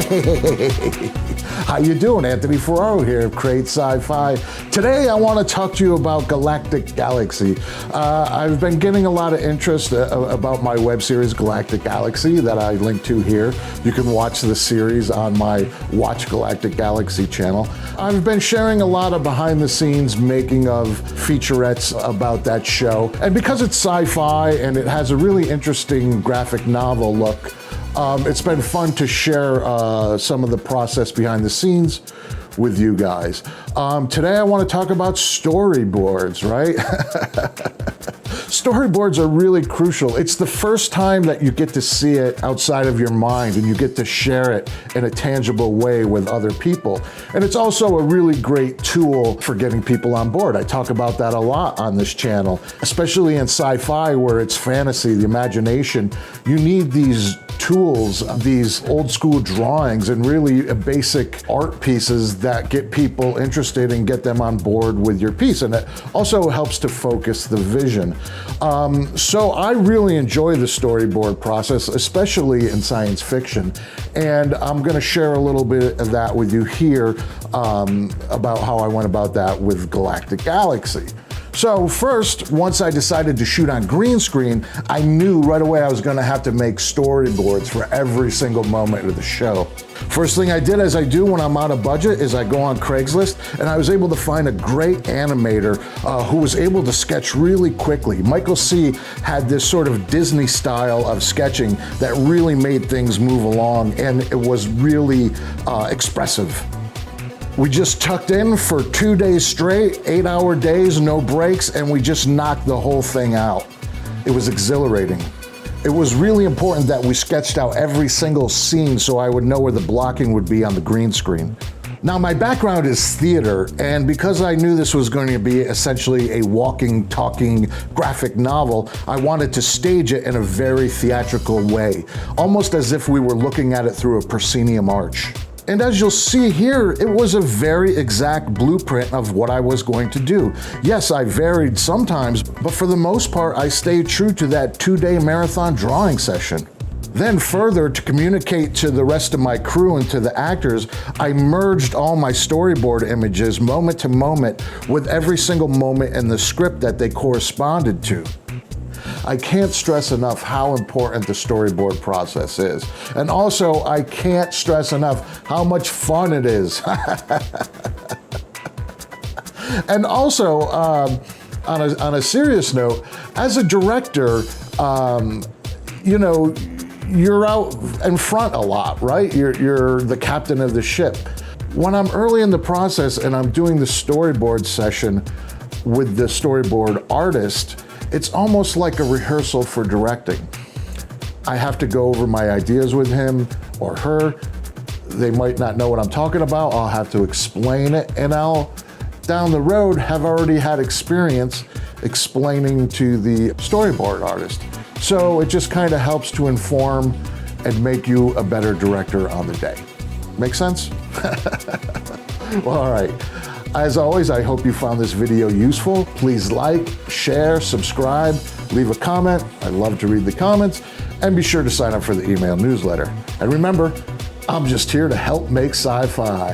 Hey, how you doing? Anthony Ferraro here of Create Sci-Fi. Today I want to talk to you about Galactic Galaxy. I've been getting a lot of interest about my web series Galactic Galaxy that I link to here. You can watch the series on my Watch Galactic Galaxy channel. I've been sharing a lot of behind the scenes making of featurettes about that show. And because it's sci-fi and it has a really interesting graphic novel look, it's been fun to share some of the process behind the scenes with you guys. Today I want to talk about storyboards, right? Storyboards are really crucial. It's the first time that you get to see it outside of your mind and you get to share it in a tangible way with other people. And it's also a really great tool for getting people on board. I talk about that a lot on this channel, especially in sci-fi where it's fantasy, the imagination. You need these tools, these old school drawings and really basic art pieces that get people interested and get them on board with your piece. And it also helps to focus the vision. So I really enjoy the storyboard process, especially in science fiction. And I'm gonna share a little bit of that with you here about how I went about that with Galactic Galaxy. So first, once I decided to shoot on green screen, I knew right away I was gonna have to make storyboards for every single moment of the show. First thing I did, as I do when I'm out of budget, is I go on Craigslist, and I was able to find a great animator who was able to sketch really quickly. Michael C. had this sort of Disney style of sketching that really made things move along, and it was really expressive. We just tucked in for 2 days straight, 8-hour days, no breaks, and we just knocked the whole thing out. It was exhilarating. It was really important that we sketched out every single scene so I would know where the blocking would be on the green screen. Now, my background is theater, and because I knew this was going to be essentially a walking, talking graphic novel, I wanted to stage it in a very theatrical way, almost as if we were looking at it through a proscenium arch. And as you'll see here, it was a very exact blueprint of what I was going to do. Yes, I varied sometimes, but for the most part, I stayed true to that 2-day marathon drawing session. Then further, to communicate to the rest of my crew and to the actors, I merged all my storyboard images moment to moment with every single moment in the script that they corresponded to. I can't stress enough how important the storyboard process is. And also, I can't stress enough how much fun it is. And also, on a serious note, as a director, you know, you're out in front a lot, right? You're the captain of the ship. When I'm early in the process and I'm doing the storyboard session with the storyboard artist, it's almost like a rehearsal for directing. I have to go over my ideas with him or her. They might not know what I'm talking about. I'll have to explain it, and I'll, down the road, have already had experience explaining to the storyboard artist. So it just kind of helps to inform and make you a better director on the day. Make sense? Well, all right. As always, I hope you found this video useful. Please like, share, subscribe, leave a comment. I love to read the comments. And be sure to sign up for the email newsletter. And remember, I'm just here to help make sci-fi.